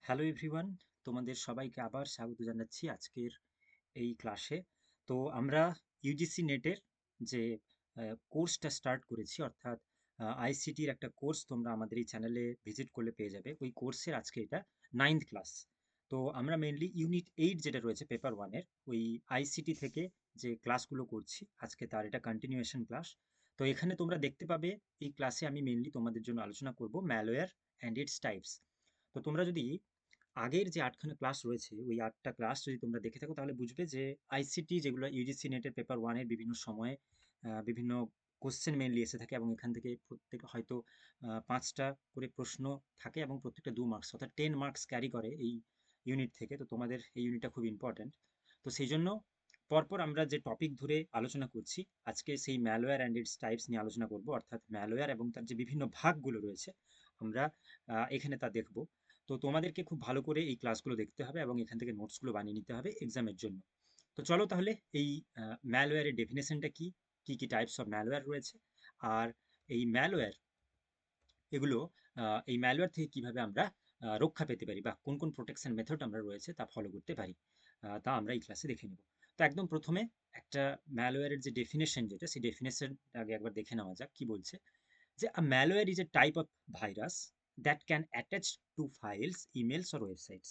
Hello everyone, তোমাদের সবাইকে আবার স্বাগত জানাচ্ছি আজকের এই ক্লাসে। তো আমরা ইউজিসি নেটের যে কোর্সটা স্টার্ট করেছি, অর্থাৎ আইসিটির একটা কোর্স তোমরা আমাদের এই চ্যানেলে ভিজিট করলে পেয়ে যাবে। ওই কোর্সের আজকে এটা 9th ক্লাস। তো আমরা মেনলি ইউনিট 8 যেটা রয়েছে পেপার 1-এর ওই আইসিটি থেকে যে ক্লাসগুলো করছি আজকে, তার এটা কন্টিনিউয়েশন ক্লাস। তো এখানে তোমরা দেখতে পাবে এই ক্লাসে আমি মেনলি তোমাদের জন্য আলোচনা করব ম্যালওয়্যার অ্যান্ড ইটস টাইপস। তো তোমরা যদি আগের যে 8খানা ক্লাস রয়েছে ওই 8টা ক্লাস যদি তোমরা দেখে থাকো তাহলে বুঝবে যে আইসিটি যেগুলো ইউজিসি নেটের পেপার 1-এর বিভিন্ন সময়ে বিভিন্ন কোশ্চেন মেনলি এসে থাকে, এবং এখান থেকে প্রত্যেক হয়তো 5টা করে প্রশ্ন থাকে এবং প্রত্যেকটা 2 মার্কস, অর্থাৎ 10 মার্কস ক্যারি করে এই ইউনিট থেকে। তো তোমাদের এই ইউনিটটা খুব ইম্পর্ট্যান্ট। তো সেই জন্য পরপর আমরা যে টপিক ধরে আলোচনা করছি, আজকে সেই ম্যালওয়্যার অ্যান্ড ইটস টাইপস নিয়ে আলোচনা করব, অর্থাৎ ম্যালওয়্যার এবং তার যে বিভিন্ন ভাগগুলো রয়েছে আমরা এখানে তা দেখব। তো তোমাদেরকে খুব ভালো করে এই ক্লাসগুলো দেখতে হবে এবং এখান থেকে নোটসগুলো বানিয়ে নিতে হবে এক্সামের জন্য। তো চলো তাহলে এই ম্যালওয়্যারের ডেফিনেশনটা কি, কি কি টাইপস অফ ম্যালওয়্যার রয়েছে, আর এই ম্যালওয়্যার এগুলো এই ম্যালওয়্যার থেকে কিভাবে আমরা রক্ষা পেতে পারি, বা কোন কোন প্রোটেকশন মেথড আমরা রয়েছে তা ফলো করতে পারি, তা আমরা এই ক্লাসে দেখে নেব। তো একদম প্রথমে একটা ম্যালওয়্যারের যে ডেফিনেশন, যেটা সেই ডেফিনেশন আগে একবার দেখে নেওয়া যাক কি বলছে। যে a malware is a type of virus that can attach to files, emails, or websites.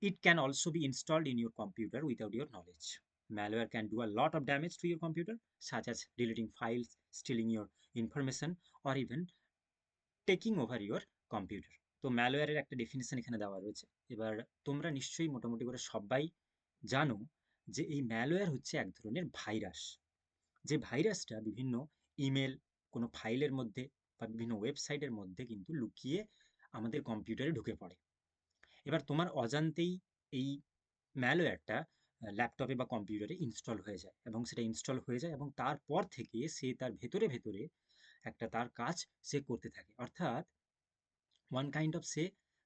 It can also be installed in your computer without your knowledge. Malware can do a lot of damage to your computer, such as deleting files, stealing your information, or even taking over your computer. তো ম্যালওয়্যারের একটা definition এখানে দেওয়া রয়েছে। এবার তোমরা নিশ্চয়ই মোটামুটি করে সবাই জানো যে এই ম্যালওয়্যার হচ্ছে এক ধরনের ভাইরাস, যে ভাইরাসটা বিভিন্ন ইমেল, কোনো ফাইলের মধ্যে বা বিভিন্ন ওয়েবসাইটের মধ্যে কিন্তু লুকিয়ে আমাদের কম্পিউটারে ঢুকে পড়ে। এবার তোমার অজান্তেই এই ম্যালওয়্যারটা ল্যাপটপে বা কম্পিউটারে ইনস্টল হয়ে যায়, এবং সেটা ইনস্টল হয়ে যায় এবং তারপর থেকে সে তার ভেতরে ভেতরে একটা তার কাজ সে করতে থাকে। অর্থাৎ ওয়ান কাইন্ড অফ সে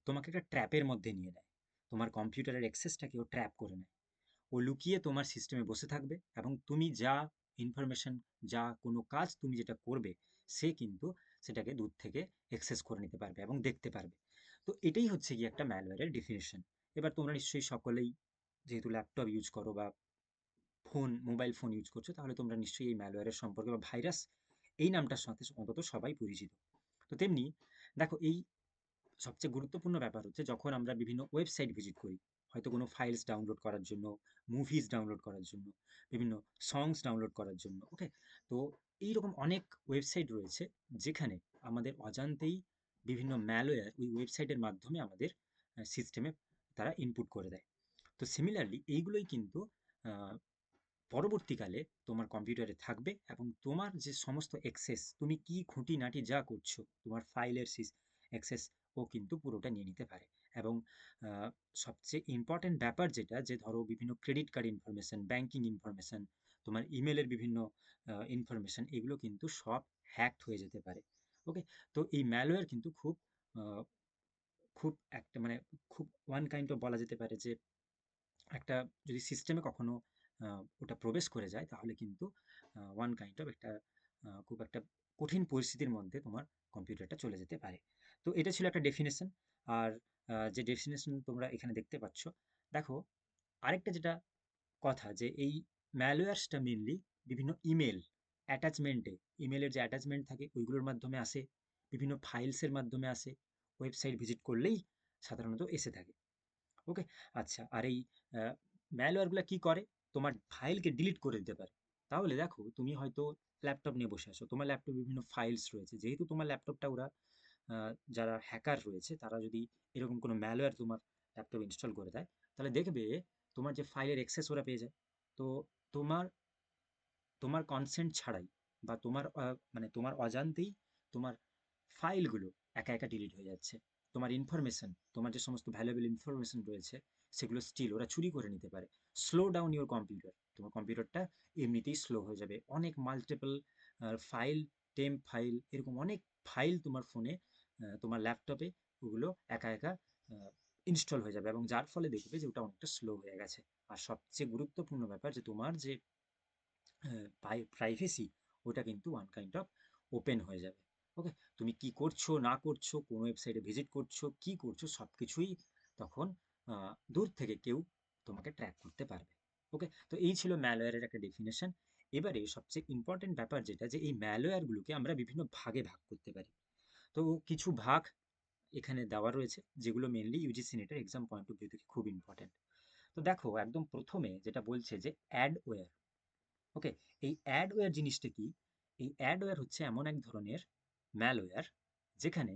তোমাকে একটা ট্র্যাপের মধ্যে নিয়ে নেয়, তোমার কম্পিউটারের অ্যাক্সেসটাকে ও ট্র্যাপ করে নেয়। ও লুকিয়ে তোমার সিস্টেমে বসে থাকবে এবং তুমি যা ইনফরমেশন, যা কোনো কাজ তুমি যেটা করবে, সে কিন্তু সেটাকে দূর থেকে অ্যাক্সেস করে নিতে পারবে এবং দেখতে পারবে। তো এটাই হচ্ছে গিয়ে একটা ম্যালওয়্যারের ডেফিনেশন। এবার তোমরা নিশ্চয়ই সকলেই যেহেতু ল্যাপটপ ইউজ করো বা মোবাইল ফোন ইউজ করছো, তাহলে তোমরা নিশ্চয়ই এই ম্যালওয়্যারের সম্পর্কে বা ভাইরাস এই নামটার সাথে অন্তত সবাই পরিচিত। তো তেমনি দেখো, এই সবচেয়ে গুরুত্বপূর্ণ ব্যাপার হচ্ছে যখন আমরা বিভিন্ন ওয়েবসাইট ভিজিট করি, হয়তো কোনো ফাইলস ডাউনলোড করার জন্য, মুভিজ ডাউনলোড করার জন্য, বিভিন্ন সংস ডাউনলোড করার জন্য, ওকে। তো এইরকম অনেক ওয়েবসাইট রয়েছে যেখানে আমাদের অজান্তেই বিভিন্ন ম্যালওয়্যার ওই ওয়েবসাইটের মাধ্যমে আমাদের সিস্টেমে তারা ইনপুট করে দেয়। তো সিমিলারলি এইগুলোই কিন্তু আহ, পরবর্তীকালে তোমার কম্পিউটারে থাকবে এবং তোমার যে সমস্ত অ্যাক্সেস, তুমি কি খুঁটিনাটি যা করছো, তোমার ফাইলের অ্যাক্সেস ও কিন্তু পুরোটা নিয়ে নিতে পারে। এবং সবচেয়ে ইম্পর্ট্যান্ট ব্যাপার যেটা, যে ধরো বিভিন্ন credit card information, banking information, তোমার ইমেলের বিভিন্ন ইনফরমেশন, এগুলো কিন্তু সব হ্যাকড হয়ে যেতে পারে। ওকে। তো এই ম্যালওয়্যার কিন্তু খুব আহ, খুব একটা মানে খুব ওয়ান কাইন্ড অফ বলা যেতে পারে যে একটা, যদি সিস্টেমে কখনো ওটা প্রবেশ করে যায় তাহলে কিন্তু ওয়ান কাইন্ড অফ একটা খুব একটা কঠিন পরিস্থিতির মধ্যে তোমার কম্পিউটারটা চলে যেতে পারে। তো এটা ছিল একটা ডেফিনেশন। আর যে ডেফিনেশন তোমরা এখানে দেখতে পাচ্ছ, দেখো আরেকটা যেটা কথা, যে এই ম্যালওয়্যারসটা মেনলি বিভিন্ন ইমেল অ্যাটাচমেন্টে, ইমেলের যে অ্যাটাচমেন্ট থাকে ওইগুলোর মাধ্যমে আসে, বিভিন্ন ফাইলসের মাধ্যমে আসে, ওয়েবসাইট ভিজিট করলেই সাধারণত এসে থাকে। ওকে। আচ্ছা, আর এই ম্যালওয়্যারগুলো কি করে, তোমার ফাইলকে ডিলিট করে দিতে পারে। তাহলে দেখো, তুমি হয়তো ল্যাপটপ নিয়ে বসে আছো, তোমার ল্যাপটপে বিভিন্ন ফাইলস রয়েছে, যেহেতু তোমার ল্যাপটপটা ওরা যারা হ্যাকার রয়েছে তারা যদি এরকম কোনো ম্যালওয়্যার তোমার ল্যাপটপে ইনস্টল করে দেয়, তাহলে দেখবে তোমার যে ফাইলের অ্যাক্সেস ওরা পেয়ে যায়। তো তোমার তোমার কনসেন্ট ছাড়াই বা তোমার মানে তোমার অজান্তেই তোমার ফাইলগুলো একা একা ডিলিট হয়ে যাচ্ছে। তোমার ইনফরমেশন, তোমার যে সমস্ত ভ্যালুয়েবল ইনফরমেশন রয়েছে, সেগুলো স্টিল ওরা চুরি করে নিতে পারে। স্লো ডাউন ইউর কম্পিউটার, তোমার কম্পিউটারটা এমনিতেই স্লো হয়ে যাবে। অনেক মাল্টিপল ফাইল, টেম্প ফাইল, এরকম অনেক ফাইল তোমার ফোনে, তোমার ল্যাপটপে, ওগুলো একা একা ইনস্টল হয়ে যাবে, এবং যার ফলে দেখবে যে ওটা অনেকটা স্লো হয়ে গেছে। আর সবচেয়ে গুরুত্বপূর্ণ ব্যাপার, যে তোমার যে প্রাইভেসি, ওটা কিন্তু ওয়ান কাইন্ড অফ ওপেন হয়ে যাবে। ওকে। তুমি কি করছো না করছো, কোন ওয়েবসাইটে ভিজিট করছো, কি করছো, সব কিছুই তখন দূর থেকে কেউ তোমাকে ট্র্যাক করতে পারবে। ওকে, তো এই ছিল ম্যালওয়্যারের একটা ডেফিনেশন। এবারে সবচেয়ে ইম্পর্টেন্ট ব্যাপার যেটা, যে এই ম্যালওয়্যারগুলোকে আমরা বিভিন্ন ভাগে ভাগ করতে পারি। তো কিছু ভাগ এখানে দেওয়া রয়েছে, যেগুলো মেনলি ইউজিসি নেটের এক্সাম পয়েন্ট অফ ভিউ থেকে খুব ইম্পর্টেন্ট। তো দেখো, একদম প্রথমে যেটা বলছে যে অ্যাডওয়্যার। ওকে, এই অ্যাডওয়্যার জিনিসটা কি? এই অ্যাডওয়্যার হচ্ছে এমন এক ধরনের ম্যালওয়্যার যেখানে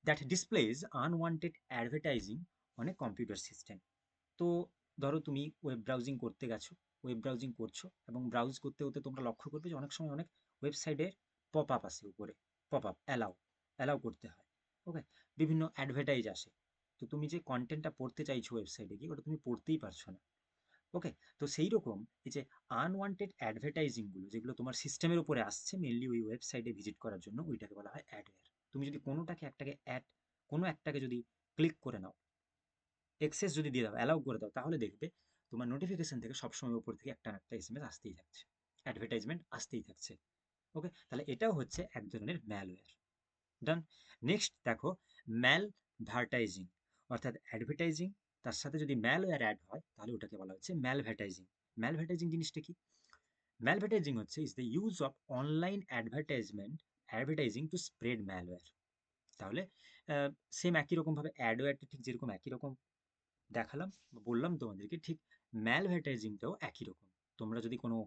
that displays unwanted advertising on a computer system. তো ধরো তুমি ওয়েব ব্রাউজিং করতে গেছো, ওয়েব ব্রাউজিং করছো, এবং ব্রাউজ করতে হতে তোমরা লক্ষ্য করবে যে অনেক সময় অনেক ওয়েবসাইটের পপ আপ আসে উপরে, পপ আপ অ্যালাউ অ্যালাউ করতে হয়। ওকে, বিভিন্ন অ্যাডভার্টাইজ আসে। তো তুমি যে কন্টেন্টটা পড়তে চাইছো ওয়েবসাইটে গিয়ে, ওটা তুমি পড়তেই পারছো না। ওকে, তো সেই রকম এই যে আনওয়ান্টেড অ্যাডভার্টাইজিংগুলো যেগুলো তোমার সিস্টেমের উপরে আসছে মেনলি ওই ওয়েবসাইটে ভিজিট করার জন্য, ওইটাকে বলা হয় অ্যাডওয়্যার। তুমি যদি কোনো একটাকে যদি ক্লিক করে নাও, এক্সেস যদি দিয়ে দাও, অ্যালাউ করে দাও, তাহলে দেখবে তোমার নোটিফিকেশন থেকে সবসময় উপর থেকে একটা না একটা এসএমএস আসতেই থাকছে, অ্যাডভার্টাইজমেন্ট আসতেই থাকছে। ওকে, তাহলে এটাও হচ্ছে এক ধরনের ম্যালওয়্যার। ডান। নেক্সট দেখো, ম্যালভার্টাইজিং, অর্থাৎ অ্যাডভার্টাইজিং তার সাথে যদি ম্যালওয়্যার অ্যাড হয় তাহলে ওটাকে বলা হচ্ছে ম্যালভার্টাইজিং। ম্যালভার্টাইজিং জিনিসটা কি? ম্যালভার্টাইজিং হচ্ছে is the use of online advertising to spread malware. তাহলে সেম একই রকমভাবে অ্যাডওয়্যারটা ঠিক যেরকম একই রকম দেখালাম বা বললাম তোমাদেরকে, ঠিক ম্যালভার্টাইজিংটাও একই রকম। তোমরা যদি কোনো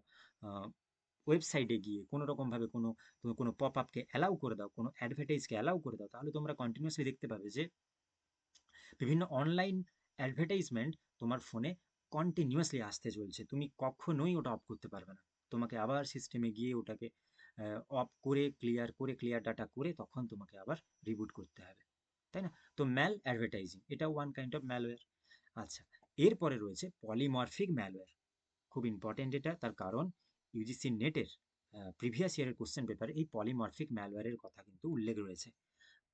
ওয়েবসাইটে গিয়ে কোনো রকমভাবে তুমি কোনো পপ আপকে অ্যালাউ করে দাও, কোনো অ্যাডভার্টাইজকে অ্যালাউ করে দাও, তাহলে তোমরা কন্টিনিউয়াসলি দেখতে পাবে যে বিভিন্ন অনলাইন অ্যাডভার্টাইজমেন্ট তোমার ফোনে কন্টিনিউয়াসলি আসতে চলছে। তুমি কখনোই ওটা অফ করতে পারবে না। তোমাকে আবার সিস্টেমে গিয়ে ওটাকে অফ করে ক্লিয়ার ডাটা করে তখন তোমাকে আবার রিবুট করতে হবে, তাই না? তো অ্যাডভার্টাইজিং এটা ওয়ান কাইন্ড অফ ম্যালওয়্যার। আচ্ছা, এরপরে রয়েছে পলিমরফিক ম্যালওয়্যার। খুব ইম্পর্টেন্ট এটা, তার কারণ ইউজিসি নেটের প্রিভিয়াস ইয়ারের কোশ্চেন পেপারে এই পলিমরফিক ম্যালওয়্যারের কথা কিন্তু উল্লেখ রয়েছে।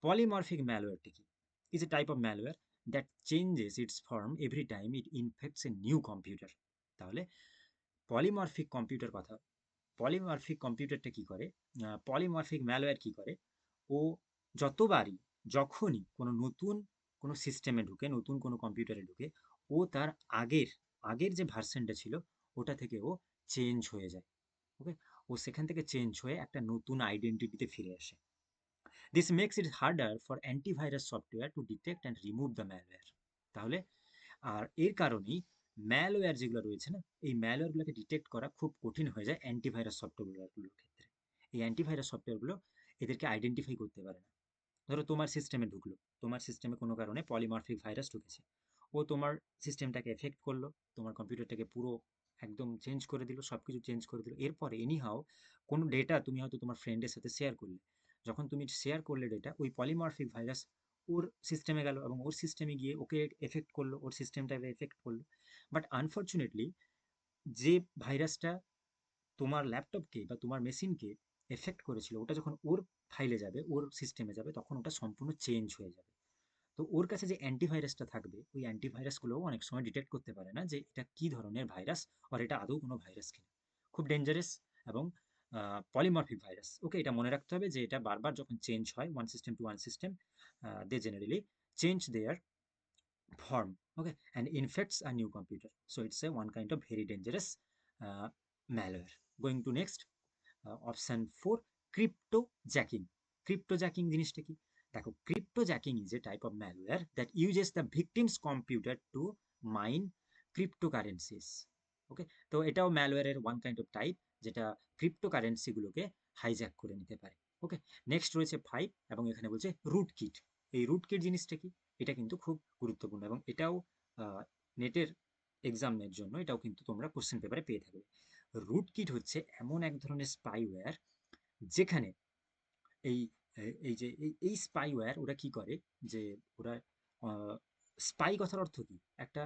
পলিমরফিক ম্যালওয়্যারটি কি? Is a type of malware that changes it's form every time it ইনফেক্টস a new computer. তাহলে পলিমরফিক কম্পিউটার কথা, পলিমরফিক কম্পিউটারটা কি করে, পলিমরফিক ম্যালওয়্যার কি করে, ও যতবারই, যখনই কোনো নতুন কোনো সিস্টেমে ঢুকে, নতুন কোনো কম্পিউটারে ঢুকে, ও তার আগের আগের যে ভার্সনটা ছিল ওটা থেকে ও চেঞ্জ হয়ে যায়। ওকে, ও সেখান থেকে চেঞ্জ হয়ে একটা নতুন আইডেন্টিটিতে ফিরে আসে। This makes it harder for antivirus software to detect and remove the malware. তাহলে আর এর কারণেই ম্যালওয়্যার যেগুলো রয়েছে না, এই ম্যালওয়্যারগুলোকে ডিটেক্ট করা খুব কঠিন হয়ে যায় অ্যান্টিভাইরাস সফটওয়্যারগুলোর ক্ষেত্রে। এই অ্যান্টিভাইরাস সফটওয়্যারগুলো এদেরকে আইডেন্টিফাই করতে পারে না। ধরো তোমার সিস্টেমে ঢুকলো, তোমার সিস্টেমে কোনো কারণে পলিমরফিক ভাইরাস ঢুকেছে, ও তোমার সিস্টেমটাকে এফেক্ট করলো, তোমার কম্পিউটারটাকে পুরো একদম চেঞ্জ করে দিল, সব কিছু চেঞ্জ করে দিল। এরপরে এনিহাও কোনো ডেটা তুমি হয়তো তোমার ফ্রেন্ডের সাথে শেয়ার করলে, যখন তুমি শেয়ার করলে ডেটা, ওই পলিমরফিক ভাইরাস ওর সিস্টেমে গেল এবং ওর সিস্টেমে গিয়ে ওকে এফেক্ট করলো, ওর সিস্টেমটাকে এফেক্ট করলো। বাট আনফর্চুনেটলি যে ভাইরাসটা তোমার ল্যাপটপকে বা তোমার মেশিনকে এফেক্ট করেছিল, ওটা যখন ওর ফাইলে যাবে, ওর সিস্টেমে যাবে, তখন ওটা সম্পূর্ণ চেঞ্জ হয়ে যাবে। তো ওর কাছে যে অ্যান্টিভাইরাসটা থাকবে, ওই অ্যান্টিভাইরাসগুলোও অনেক সময় ডিটেক্ট করতে পারে না যে এটা কি ধরনের ভাইরাস, আর এটা আদৌ কোনো ভাইরাস কিনা। খুব ডেঞ্জারাস এবং পলিমরফিক ভাইরাস। ওকে, এটা মনে রাখতে হবে যে এটা বারবার যখন চেঞ্জ হয় one system to one system, they generally change their form, okay, and infects a new computer. So it's a one kind of very dangerous malware. Going to next, option 4, cryptojacking. Cryptojacking জিনিসটা কি? দেখো, cryptojacking is a type of malware that uses the victim's computer to mine cryptocurrencies. ওকে, তো এটাও ম্যালওয়্যারের one kind of type, যেটা ক্রিপ্টোকারেন্সিগুলোকে hijack করে নিতে পারে। ওকে, next রয়েছে 5, এবং এখানে বলছে রুট কিট। এই রুট কিট জিনিসটা কি? এটা কিন্তু খুব গুরুত্বপূর্ণ, এবং এটাও নেটের এক্সামের জন্য এটাও কিন্তু তোমরা কোশ্চেন পেপারে পেয়ে থাকবে। রুট কিট হচ্ছে এমন এক ধরনের স্পাইওয়্যার যেখানে এই এই যে এই স্পাইওয়্যার ওরা কি করে, যে ওরা স্পাই কথার অর্থ কি? একটা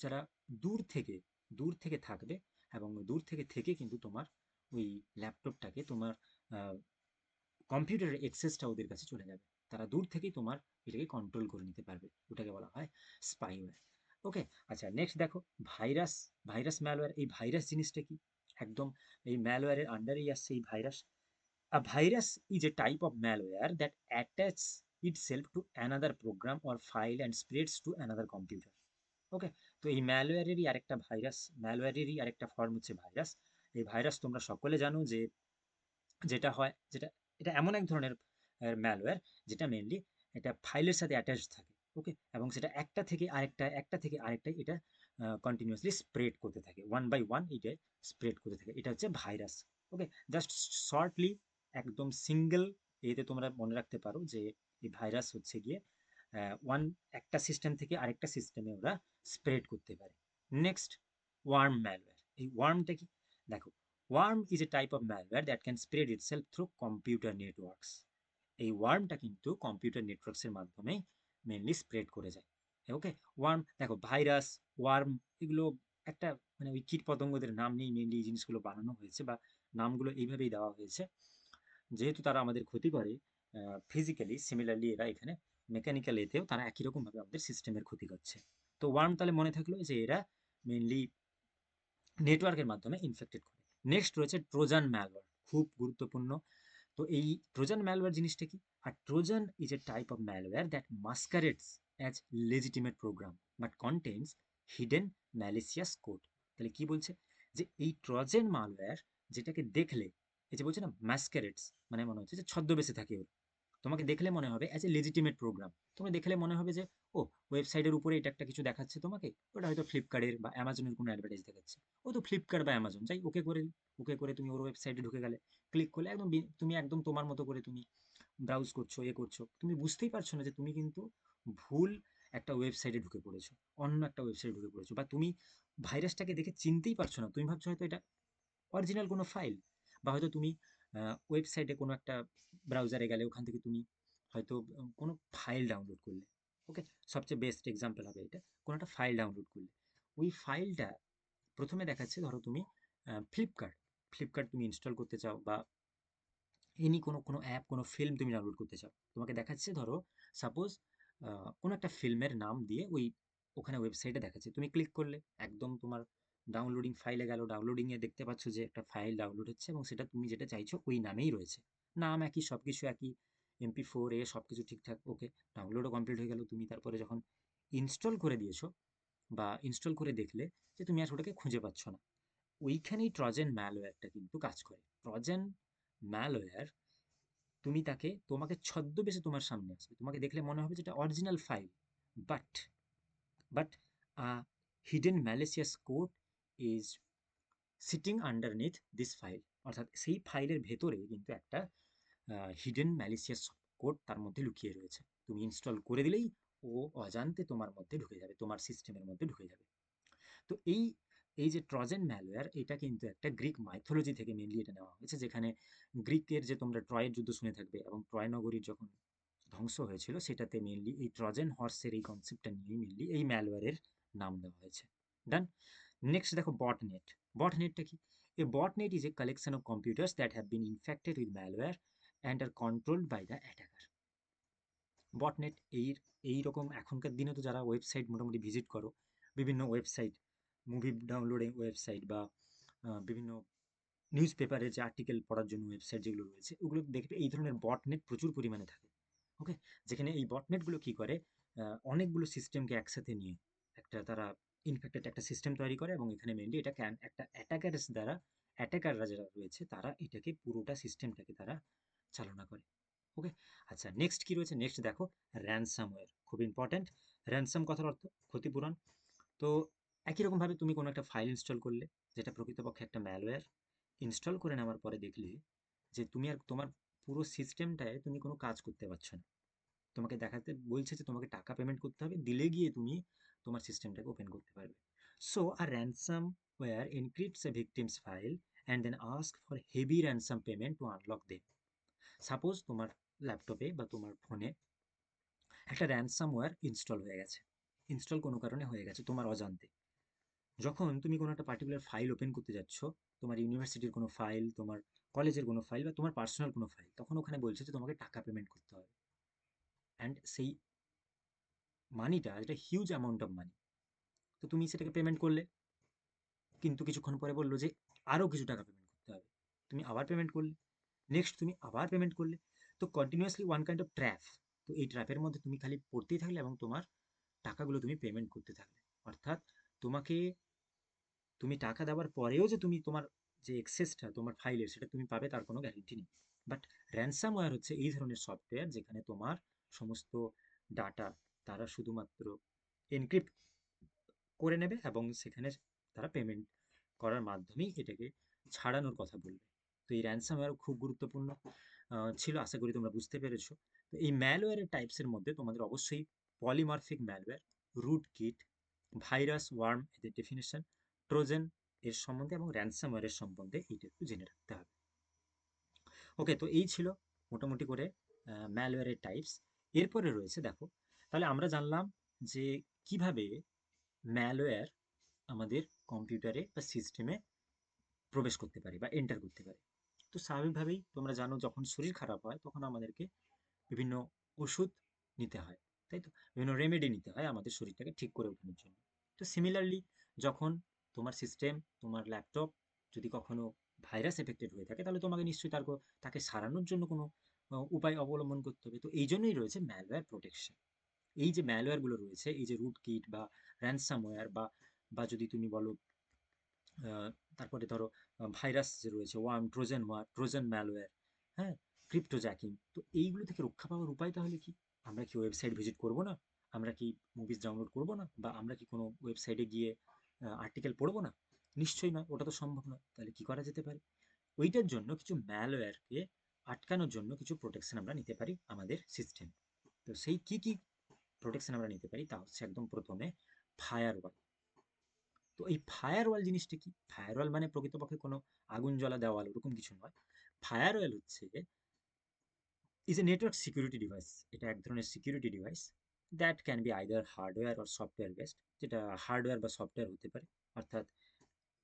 যারা দূর থেকে দূর থেকে থাকবে, এবং দূর থেকে থেকে কিন্তু তোমার ওই ল্যাপটপটাকে, তোমার কম্পিউটারের এক্সেসটা ওদের কাছে চলে যাবে। তারা দূর থেকেই তোমার এটাকে কন্ট্রোল করে নিতে পারবে, ওটাকে বলা হয় স্পাইওয়্যার। ওকে, আচ্ছা নেক্সট দেখো, ভাইরাস। ভাইরাস ম্যালওয়্যার, এই ভাইরাস জিনিসটা কি? একদম এই ম্যালওয়্যারের আন্ডারেই আসছে এই virus. A virus is a type of malware that attacks itself to another program or file and spreads to another computer. ওকে, তো এই ম্যালওয়্যারেরই আরেকটা ভাইরাস, ম্যালওয়্যারেরই আরেকটা ফর্ম হচ্ছে ভাইরাস। এই ভাইরাস তোমরা সকলে জানো যে যেটা হয়, যেটা এটা এমন এক ধরনের ম্যালওয়্যার যেটা মেনলি এটা ফাইলের সাথে অ্যাটাচ থাকে। ওকে, এবং সেটা একটা থেকে আরেকটা এটা কন্টিনিউয়াসলি স্প্রেড করতে থাকে, ওয়ান বাই ওয়ান এটা স্প্রেড করতে থাকে। এটা হচ্ছে ভাইরাস। ওকে, জাস্ট শর্টলি একদম সিঙ্গেল এতে তোমরা মনে রাখতে পারো যে এই ভাইরাস হচ্ছে গিয়ে ওয়ান একটা সিস্টেম থেকে আরেকটা সিস্টেমে ওরা স্প্রেড করতে পারে। Next, worm malware. এই ওয়ার্মটা কি? দেখো, worm is a type of malware that can spread itself through computer networks. এই ওয়ার্মটা কিন্তু কম্পিউটার নেটওয়ার্কসের মাধ্যমে মেনলি স্প্রেড করে যায়। ওকে, ওয়ার্ম দেখো, ভাইরাস, ওয়ার্ম এগুলো একটা মানে ওই কীট পতঙ্গদের নাম নিয়েই মেনলি এই জিনিসগুলো বানানো হয়েছে, বা নামগুলো এইভাবেই দেওয়া হয়েছে। যেহেতু তারা আমাদের ক্ষতি করে ফিজিক্যালি, সিমিলারলি এরা এখানে মেকানিক্যাল এতেও তারা একই রকমভাবে আমাদের সিস্টেমের ক্ষতি করছে। তো ওয়ার্ম তাহলে মনে থাকলো যে এরা মেনলি নেটওয়ার্কের মাধ্যমে ইনফেক্টেড করে। নেক্সট রয়েছে ট্রোজান ম্যালওয়্যার, খুব গুরুত্বপূর্ণ। তো এই ট্রোজান ম্যালওয়্যার জিনিসটা কি? আর Trojan is a type of malware that masquerades as legitimate program but contains hidden malicious code. তাহলে কি বলছে? যে এই ট্রোজান ম্যালওয়্যার যেটাকে দেখলে, এই যে বলছে না ম্যাসকারেটস, মানে মনে হচ্ছে যে ছদ্মবেশে থাকে ওর। তোমাকে দেখলে মনে হবে অ্যাজ এ লেজিটিমেট প্রোগ্রাম। তোমাকে দেখলে মনে হবে যে ও, ওয়েবসাইটের উপরে এটা একটা কিছু দেখাচ্ছে তোমাকে, ওটা হয়তো ফ্লিপকার্টের বা অ্যামাজনের কোনো অ্যাডভার্টাইজ দেখাচ্ছে। ও তো ফ্লিপকার্ট বা অ্যামাজন, যাই ওকে করে তুমি ওর ওয়েবসাইটে ঢুকে গেলে, ক্লিক করলে একদম তুমি একদম তোমার মতো করে তুমি ব্রাউজ করছো, করছো, তুমি বুঝতেই পারছো না যে তুমি কিন্তু ভুল একটা ওয়েবসাইটে ঢুকে পড়েছো, অন্য একটা ওয়েবসাইটে ঢুকে পড়েছো, বা তুমি ভাইরাসটাকে দেখে চিনতেই পারছো না। তুমি ভাবছো হয়তো এটা অরিজিনাল কোনো ফাইল, বা হয়তো তুমি ওয়েবসাইটে কোনো একটা ব্রাউজারে গেলে ওখান থেকে তুমি হয়তো কোনো ফাইল ডাউনলোড করলে। ওকে, সবচেয়ে বেস্ট এক্সাম্পল হবে এটা, কোনো একটা ফাইল ডাউনলোড করলে ওই ফাইলটা প্রথমে দেখাচ্ছে, ধরো তুমি ফ্লিপকার্ট ফ্লিপকার্ট তুমি ইনস্টল করতে চাও, বা এনি কোনো কোনো অ্যাপ, কোনো ফিল্ম তুমি ডাউনলোড করতে চাও, তোমাকে দেখাচ্ছে ধরো সাপোজ কোনো একটা ফিল্মের নাম দিয়ে ওখানে ওয়েবসাইটে দেখাচ্ছে। তুমি ক্লিক করলে একদম তোমার ডাউনলোডিং ফাইলে গেল, ডাউনলোডিংয়ে দেখতে পাচ্ছ যে একটা ফাইল ডাউনলোড হচ্ছে, এবং সেটা তুমি যেটা চাইছো ওই নামেই রয়েছে, নাম একই, সব কিছু একই, MP4 সব কিছু ঠিকঠাক। ওকে, ডাউনলোডও কমপ্লিট হয়ে গেল। তুমি তারপরে যখন ইনস্টল করে দিয়েছো বা ইনস্টল করে দেখলে যে তুমি আর ওটাকে খুঁজে পাচ্ছ না, ওইখানেই ট্রোজান ম্যালওয়্যারটা কিন্তু কাজ করে। ট্রোজান ম্যালওয়্যার, তোমাকে ছদ্মবেশে তোমার সামনে আসবে, তোমাকে দেখলে মনে হবে যে এটা original file, but but hidden malicious code is sitting underneath this file. অর্থাৎ সেই ফাইলের ভেতরে কিন্তু একটা হিডেন ম্যালিসিয়াস কোড তার মধ্যে লুকিয়ে রয়েছে। তুমি ইনস্টল করে দিলেই ও অজান্তে তোমার মধ্যে ঢুকে যাবে, তোমার সিস্টেমের মধ্যে ঢুকে যাবে। তো এই এই যে ট্রোজান ম্যালওয়্যার, এটা কিন্তু একটা গ্রিক মাইথোলজি থেকে মেনলি এটা নেওয়া হয়েছে, যেখানে গ্রিকের যে তোমরা ট্রয়ের যুদ্ধ শুনে থাকবে, এবং ট্রয় নগরীর যখন ধ্বংস হয়েছিল, সেটাতে মেনলি এই ট্রোজান হর্সের এই কনসেপ্টটা নিয়ে মেনলি এই ম্যালওয়্যারের নাম দেওয়া হয়েছে। ডান। নেক্সট দেখো, বটনেট। বটনেটটা কি? A botnet is a collection of computers that have been infected with malware and are controlled by the attacker. Botnet এইরকম এখনকার দিনে তো যারা ওয়েবসাইট মোটামুটি ভিজিট করো, বিভিন্ন ওয়েবসাইট, মুভি ডাউনলোডিং ওয়েবসাইট, বা বিভিন্ন নিউজ পেপারের যে আর্টিকেল পড়ার জন্য ওয়েবসাইট যেগুলো রয়েছে, ওগুলো দেখবে এই ধরনের বটনেট প্রচুর পরিমাণে থাকে। ওকে, যেখানে এই বটনেটগুলো কি করে, অনেকগুলো সিস্টেমকে একসাথে নিয়ে তারা ইনফেক্টেড একটা সিস্টেম তৈরি করে, এবং এখানে মেনলি এটা একটা অ্যাটাকাররা যারা রয়েছে তারা এটাকে পুরোটা সিস্টেমটাকে তারা চালনা করে। ওকে, আচ্ছা, নেক্সট কি রয়েছে? নেক্সট দেখো, র্যানসামওয়্যার, খুব ইম্পর্ট্যান্ট। র্যানসাম কথার অর্থ ক্ষতিপূরণ। তো একই রকমভাবে তুমি কোনো একটা ফাইল ইনস্টল করলে, যেটা প্রকৃতপক্ষে একটা ম্যালওয়্যার, ইনস্টল করে নেওয়ার পরে দেখলে যে তুমি আর তোমার পুরো সিস্টেমটায় তুমি কোনো কাজ করতে পারছো না, তোমাকে দেখাতে বলছে যে তোমাকে টাকা পেমেন্ট করতে হবে, দিলে গিয়ে তুমি তোমার সিস্টেমটাকে ওপেন করতে পারবে। So a ransomware encrypts a victim's file and then ask for heavy ransom payment to unlock them. Suppose তোমার ল্যাপটপে বা তোমার ফোনে একটা র্যানসামওয়্যার ইনস্টল হয়ে গেছে, ইনস্টল কোনো কারণে হয়ে গেছে তোমার অজান্তে। যখন তুমি কোনো একটা পার্টিকুলার ফাইল ওপেন করতে যাচ্ছ, তোমার ইউনিভার্সিটির কোনো ফাইল, তোমার কলেজের কোনো ফাইল, বা তোমার পার্সোনাল কোনো ফাইল, তখন ওখানে বলছে যে তোমাকে টাকা পেমেন্ট করতে হবে। অ্যান্ড সেই মানিটা এটা হিউজ অ্যামাউন্ট অফ মানি। তো তুমি সেটাকে পেমেন্ট করলে, কিন্তু কিছুক্ষণ পরে বললো যে আরও কিছু টাকা পেমেন্ট করতে হবে। তুমি আবার পেমেন্ট করলে, নেক্সট তুমি আবার পেমেন্ট করলে। তো continuously one kind of trap. তো তো এই ট্র্যাপের মধ্যে তুমি খালি পড়তেই থাকলে এবং তোমার টাকাগুলো তুমি পেমেন্ট করতে থাকলে। অর্থাৎ তোমাকে, তুমি টাকা দেওয়ার পরেও যে তুমি তোমার যে এক্সেসটা তোমার ফাইলের সেটা তুমি পাবে তার কোনো গ্যারেন্টি নেই। বাট র্যানসামওয়্যার হচ্ছে এই ধরনের সফটওয়্যার যেখানে তোমার সমস্ত ডাটা তারা শুধুমাত্র এনক্রিপ্ট করে নেবে এবং সেখানে তারা পেমেন্ট করার মাধ্যমেই এটাকে ছাড়ানোর কথা বলবে। তো এই র্যানসামওয়্যার খুব গুরুত্বপূর্ণ ছিল, আশা করি তোমরা বুঝতে পেরেছো। তো এই ম্যালওয়্যারের টাইপসের মধ্যে তোমাদের অবশ্যই polymorphic malware, rootkit, virus, worm এদের ডেফিনেশন, ট্রোজেন এর সম্বন্ধে এবং র্যানসামওয়্যারের সম্বন্ধে এটা একটু জেনে রাখতে হবে। ওকে, তো এই ছিল মোটামুটি করে ম্যালওয়্যারের টাইপস। এরপরে রয়েছে দেখো, তাহলে আমরা জানলাম যে কিভাবে ম্যালওয়্যার আমাদের কম্পিউটারে বা সিস্টেমে প্রবেশ করতে পারে বা এন্টার করতে পারে। তো স্বাভাবিকভাবেই তোমরা জানো যখন শরীর খারাপ হয় তখন আমাদেরকে বিভিন্ন ওষুধ নিতে হয়, তাই তো? বিভিন্ন রেমেডি নিতে হয় আমাদের শরীরটাকে ঠিক করে ওঠানোর জন্য। তো সিমিলারলি যখন তোমার সিস্টেম, তোমার ল্যাপটপ যদি কখনো ভাইরাস এফেক্টেড হয়ে থাকে তাহলে তোমাকে নিশ্চয়ই তাকে সারানোর জন্য কোনো উপায় অবলম্বন করতে হবে। তো এই জন্যই রয়েছে ম্যালওয়্যার প্রোটেকশন। এই যে ম্যালওয়্যারগুলো রয়েছে, এই যে রুট কিট বা র্যানসামওয়্যার বা বা যদি তুমি বলো আহ, তারপরে ধরো ভাইরাস যে রয়েছে, ট্রোজেন ম্যালওয়্যার, হ্যাঁ, ক্রিপ্টোজ্যাকিং, তো এইগুলো থেকে রক্ষা পাওয়ার উপায় তাহলে কি? আমরা কি ওয়েবসাইট ভিজিট করব না? আমরা কি মুভিজ ডাউনলোড করব না? বা আমরা কি কোনো ওয়েবসাইটে গিয়ে আর্টিকেল পড়বো না? নিশ্চয়ই নয়, ওটা তো সম্ভব নয়। তাহলে কি করা যেতে পারে? ওইটার জন্য কিছু ম্যালওয়্যারকে আটকানোর জন্য কিছু প্রোটেকশন আমরা নিতে পারি আমাদের সিস্টেম। তো সেই কি কি প্রোটেকশন আমরা নিতে পারি তা হচ্ছে একদম প্রথমে ফায়ারওয়াল। তো এই ফায়ারওয়াল জিনিসটা কি? ফায়ারওয়াল মানে প্রকৃতপক্ষে কোনো আগুন জ্বলা দেওয়াল ওরকম কিছু নয়। ফায়ারওয়াল হচ্ছে is a network security device. এটা এক ধরনের security device that can be either hardware or software based. যেটা হার্ডওয়্যার বা সফটওয়্যার হতে পারে, অর্থাৎ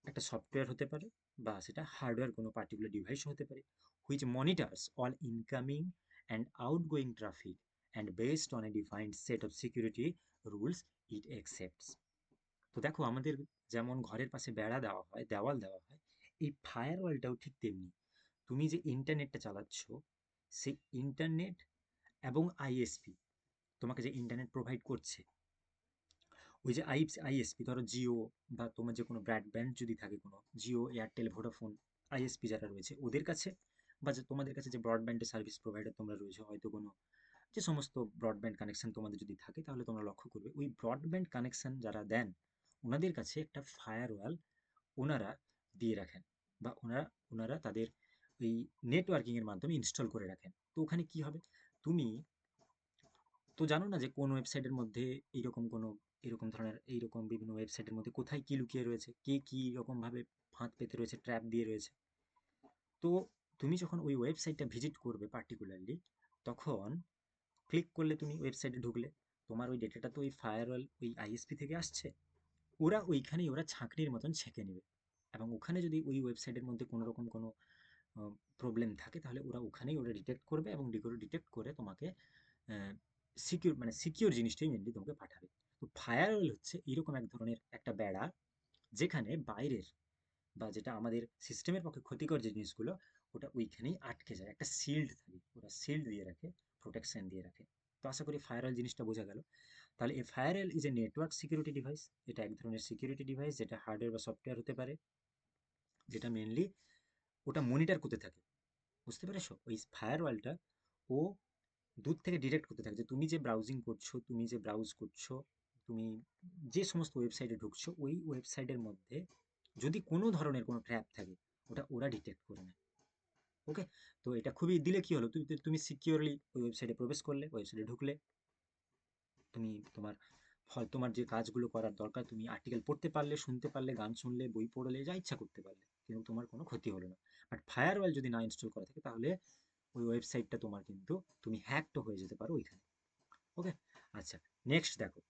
একটা সফটওয়্যার হতে পারে বা সেটা হার্ডওয়্যার কোনো পার্টিকুলার ডিভাইসও হতে পারে, which monitors all incoming and outgoing traffic and based on a defined set of security rules it accepts. তো দেখো, আমাদের যেমন ঘরের পাশে বেড়া দেওয়া হয়, দেওয়াল দেওয়া হয়, এই ফায়ারওয়ালটাও ঠিক তেমনি। তুমি যে ইন্টারনেটটা চালাচ্ছ, সেই ইন্টারনেট এবং আইএসপি, তোমাকে যে ইন্টারনেট প্রোভাইড করছে, ওই যে আইএসপি, ধরো জিও বা তোমার যে কোনো ব্রডব্যান্ড যদি থাকে, কোনো জিও, এয়ারটেল, ভোডাফোন আইএসপি যারা রয়েছে ওদের কাছে, বা যে তোমাদের কাছে যে ব্রডব্যান্ডের সার্ভিস প্রোভাইডার তোমরা রয়েছে, হয়তো কোনো যে সমস্ত ব্রডব্যান্ড কানেকশন তোমাদের যদি থাকে, তাহলে তোমরা লক্ষ্য করবে ওই ব্রডব্যান্ড কানেকশন যারা দেন ওনাদের কাছে একটা ফায়ারওয়াল ওনারা দিয়ে রাখেন, বা ওনারা ওনারা তাদের ওই নেটওয়ার্কিং এর মাধ্যমে ইনস্টল করে রাখেন। তো ওখানে কি হবে, তুমি তো জানো না যে কোন ওয়েবসাইটের মধ্যে এইরকম কোনো এরকম ধরনের এইরকম বিভিন্ন ওয়েবসাইটের মধ্যে কোথায় কি লুকিয়ে রয়েছে, কে কি রকম ভাবে ফাঁদ পেতে রয়েছে, ট্র্যাপ দিয়ে রয়েছে। তো তুমি যখন ওই ওয়েবসাইটটা ভিজিট করবে পার্টিকুলারলি, তখন ক্লিক করলে, তুমি ওয়েবসাইটে ঢুকলে, তোমার ওই ডেটাটা তো ওই ফায়ারওয়াল, ওই আইএসপি থেকে আসছে। ওরা ওইখানেই ওরা ছাঁকনির মতন ছেঁকে নেবে, এবং ওখানে যদি ওই ওয়েবসাইটের মধ্যে কোনো রকম কোনো প্রবলেম থাকে তাহলে ওরা ওখানেই ওরা ডিটেক্ট করবে এবং ডিটেক্ট করে তোমাকে সিকিউর, মানে সিকিউর জিনিসটাই মেনলি তোমাকে পাঠাবে। তো ফায়ারওয়াল হচ্ছে এরকম এক ধরনের একটা বেড়া, যেখানে বাইরের বা যেটা আমাদের সিস্টেমের পক্ষে ক্ষতিকর যে জিনিসগুলো ওটা ওইখানেই আটকে যায়, একটা শিল্ড থাকে, ওরা শিল্ড দিয়ে রাখে, প্রোটেকশন দিয়ে রাখে। তো আশা করি ফায়ারওয়াল জিনিসটা বোঝা গেল। তাহলে এই firewall is a network security device. এটা এক ধরনের সিকিউরিটি ডিভাইস যেটা হার্ডওয়্যার বা সফটওয়্যার হতে পারে, যেটা মেনলি ওটা মনিটর করতে থাকে। বুঝতে পেরেছো? ওই ফায়ারওয়ালটা ও দূর থেকে ডিটেক্ট করতে থাকে যে তুমি যে ব্রাউজিং করছো, তুমি যে ব্রাউজ করছো, তুমি যে সমস্ত ওয়েবসাইটে ঢুকছো, ওই ওয়েবসাইটের মধ্যে যদি কোনো ধরনের কোনো ট্র্যাপ থাকে ওটা ওরা ডিটেক্ট করে নেয়। ওকে, তো এটা খুবই দিলে কি হলো, তুমি তুমি সিকিউরলি ওই ওয়েবসাইটে প্রবেশ করলে, ওয়েবসাইটে ঢুকলে, তুমি তোমার ফল, তোমার যে কাজগুলো করার দরকার, তুমি আর্টিকেল পড়তে পারলে, শুনতে পারলে, গান শুনলে, বই পড়লে, যা ইচ্ছা করতে পারলে, কিন্তু তোমার কোনো ক্ষতি হলো না। বাট ফায়ারওয়াল যদি না ইনস্টল করা থাকে তাহলে ওই ওয়েবসাইটটা তোমার কিন্তু, তুমি হ্যাকড হয়ে যেতে পারো ওইখানে। ওকে, আচ্ছা, নেক্সট দেখো,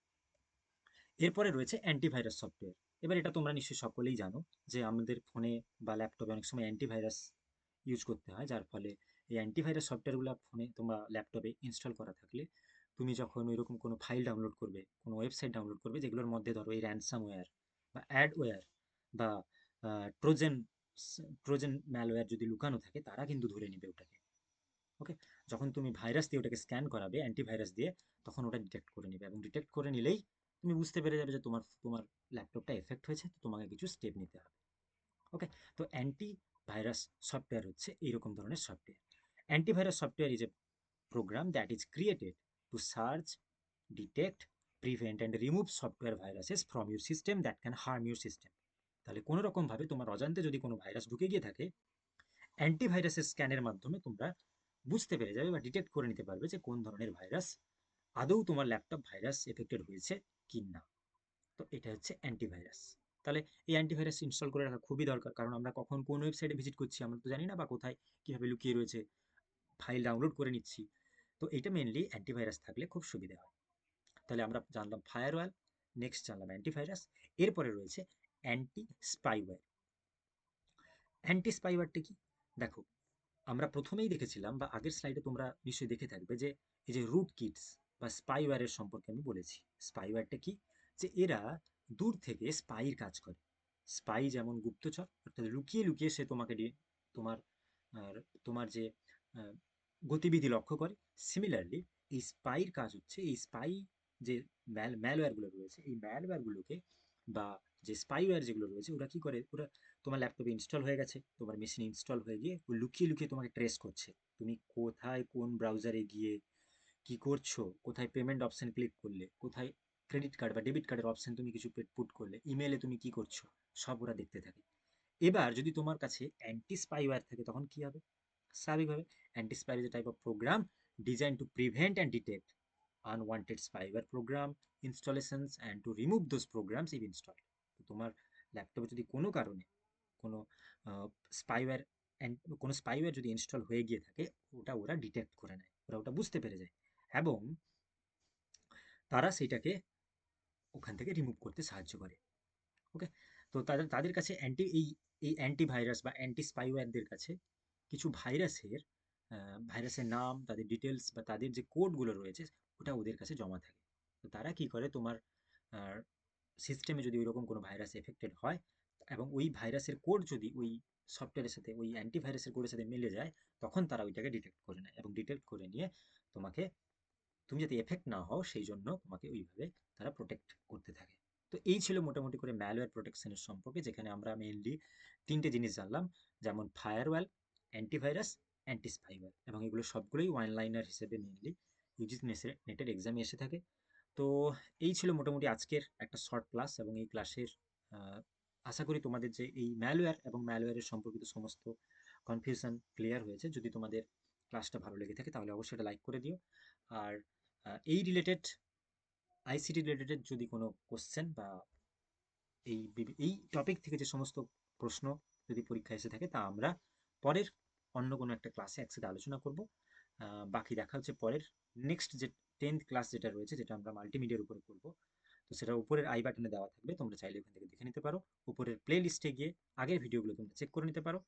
এরপরে রয়েছে অ্যান্টিভাইরাস সফটওয়্যার। এবার এটা তোমরা নিশ্চয়ই সকলেই জানো যে আমাদের ফোনে বা ল্যাপটপে অনেক সময় অ্যান্টিভাইরাস ইউজ করতে হয়, যার ফলে এই অ্যান্টিভাইরাস সফটওয়্যারগুলো ফোনে তোমরা ল্যাপটপে ইনস্টল করা থাকলে, তুমি যখন ওইরকম কোনো ফাইল ডাউনলোড করবে, কোনো ওয়েবসাইট ডাউনলোড করবে যেগুলোর মধ্যে ধরো এই র্যানসামওয়্যার বা অ্যাডওয়্যার বা ট্রোজেন ট্রোজেন ম্যালওয়্যার যদি লুকানো থাকে, তারা কিন্তু ধরে নেবে ওটাকে। ওকে, যখন তুমি ভাইরাস দিয়ে ওটাকে স্ক্যান করাবে অ্যান্টিভাইরাস দিয়ে, তখন ওটা ডিটেক্ট করে নেবে, এবং ডিটেক্ট করে নিলেই তুমি বুঝতে পেরে যাবে যে তোমার তোমার ল্যাপটপটা এফেক্ট হয়েছে, তো তোমাকে কিছু স্টেপ নিতে হবে। ওকে, তো অ্যান্টিভাইরাস সফটওয়্যার হচ্ছে এইরকম ধরনের software. Antivirus software is a program that is created to search, detect, prevent and remove software viruses from your system that can harm your system. তাহলে কোনো রকম ভাবে তোমার অজান্তে যদি কোনো ভাইরাস ঢুকে গিয়ে থাকে, অ্যান্টিভাইরাসের স্ক্যানের মাধ্যমে তোমরা বুঝতে পেরে যাবে বা ডিটেক্ট করে নিতে পারবে যে কোন ধরনের ভাইরাস আদৌ তোমার ল্যাপটপ ভাইরাস এফেক্টেড হয়েছে কি না। তো এটা হচ্ছে অ্যান্টিভাইরাস। তাহলে এই অ্যান্টিভাইরাস ইনস্টল করে রাখা খুবই দরকার, কারণ আমরা কখন কোন ওয়েবসাইটে ভিজিট করছি আমরা তো জানি না, বা কোথায় কীভাবে লুকিয়ে রয়েছে, ফাইল ডাউনলোড করে নিচ্ছি। তো এটা মেনলি অ্যান্টিভাইরাস থাকলে খুব সুবিধা হয়। তাহলে আমরা জানলাম ফায়ারওয়াল, নেক্সট জানলাম অ্যান্টিভাইরাস, এরপরে রয়েছে অ্যান্টি স্পাইওয়্যার। অ্যান্টি স্পাইওয়্যারটা কি? দেখো, আমরা প্রথমেই দেখেছিলাম বা আগের স্লাইডে তোমরা নিশ্চয়ই দেখে থাকবে যে এই যে রুট কিটস বা স্পাইওয়্যারের সম্পর্কে আমি বলেছি। স্পাইওয়্যারটা কি? যে এরা দূর থেকে স্পাইর কাজ করে। স্পাই যেমন গুপ্তচর, অর্থাৎ লুকিয়ে লুকিয়ে সে তোমাকে তোমার তোমার যে গতিবিধি লক্ষ্য করে। সিমিলারলি এই স্পাইর কাজ হচ্ছে এই স্পাই যে ম্যালওয়্যারগুলো রয়েছে, এই ম্যালওয়্যারগুলোকে বা যে স্পাইওয়্যার যেগুলো রয়েছে ওরা কি করে, ওরা তোমার ল্যাপটপে ইনস্টল হয়ে গেছে, তোমার মেশিনে ইনস্টল হয়ে গিয়ে ও লুকিয়ে লুকিয়ে তোমাকে ট্রেস করছে। তুমি কোথায় কোন ব্রাউজারে গিয়ে কি করছো, কোথায় পেমেন্ট অপশন ক্লিক করলে, কোথায় ক্রেডিট কার্ড বা ডেবিট কার্ডের অপশন তুমি কিছু পুট করলে, ইমেলে তুমি কি করছো, সব ওরা দেখতে থাকে। এবার যদি তোমার কাছে অ্যান্টি স্পাইওয়্যার থাকে তখন কি হবে? স্বাভাবিকভাবে anti spy is a type of program design to prevent and detect unwanted spyware program installations and to remove those programs if install. তো তোমার ল্যাপটপে যদি কোনো কারণে কোনো স্পাইওয়্যার কোনো স্পাইওয়্যার যদি ইনস্টল হয়ে গিয়ে থাকে, ওটা ওরা ডিটেক্ট করে নেয়, ওরা ওটা বুঝতে পেরে যায়, এবং তারা সেটাকে ওখান থেকে রিমুভ করতে সাহায্য করে। ওকে, তো তাদের তাদের কাছে এই এই অ্যান্টিভাইরাস বা অ্যান্টি স্পাইওয়্যারদের কাছে কিছু ভাইরাসের নাম, তাদের ডিটেলস বা তাদের যে কোডগুলো রয়েছে ওটা ওদের কাছে জমা থাকে। তো তারা কি করে, তোমার সিস্টেমে যদি ওইরকম কোনো ভাইরাস এফেক্টেড হয় এবং ওই ভাইরাসের কোড যদি ওই সফটওয়্যারের সাথে, ওই অ্যান্টিভাইরাসের কোডের সাথে মিলে যায়, তখন তারা ওইটাকে ডিটেক্ট করে নেয়, এবং ডিটেক্ট করে নিয়ে তোমাকে, তুমি যাতে এফেক্ট না হও সেই জন্য তোমাকে ওইভাবে তারা প্রোটেক্ট করতে থাকে। তো এই ছিল মোটামুটি করে ম্যালওয়্যার প্রোটেকশনের সম্পর্কে, যেখানে আমরা মেইনলি তিনটে জিনিস জানলাম, যেমন ফায়ারওয়াল, অ্যান্টিভাইরাস, অ্যান্টি স্পাইওয়্যার, এবং এগুলো সবগুলোই ওয়ান লাইনার হিসেবে মেইনলি ইউজিসি নেটের এক্সামে এসে থাকে। তো এই ছিল মোটামুটি আজকের একটা শর্ট ক্লাস, এবং এই ক্লাসের আশা করি তোমাদের যে এই ম্যালওয়্যার এবং ম্যালওয়্যারের সম্পর্কিত সমস্ত কনফিউশন ক্লিয়ার হয়েছে। যদি তোমাদের ক্লাসটা ভালো লেগে থাকে তাহলে অবশ্যই এটা লাইক করে দিও। আর এই রিলেটেড, আইসিটি রিলেটেড যদি কোনো কোশ্চেন বা এই এই টপিক থেকে যে সমস্ত প্রশ্ন যদি পরীক্ষায় এসে থাকে, তা আমরা পরের অন্য কোনো একটা ক্লাসে একসাথে আলোচনা করব। বাকি দেখা হচ্ছে পরের নেক্সট যে 10th ক্লাস যেটা রয়েছে, যেটা আমরা মাল্টিমিডিয়ার উপরে করব। তো সেটা উপরের আই বাটনে দেওয়া থাকবে, তোমরা চাইলে ওখান থেকে দেখে নিতে পারো। উপরের প্লে লিস্টে গিয়ে আগের ভিডিওগুলো তোমরা চেক করে নিতে পারো।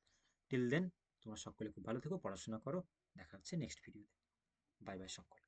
টিল দেন তোমরা সকলে খুব ভালো থেকো, পড়াশোনা করো। দেখা হচ্ছে নেক্সট ভিডিওতে। বাই বাই সকল।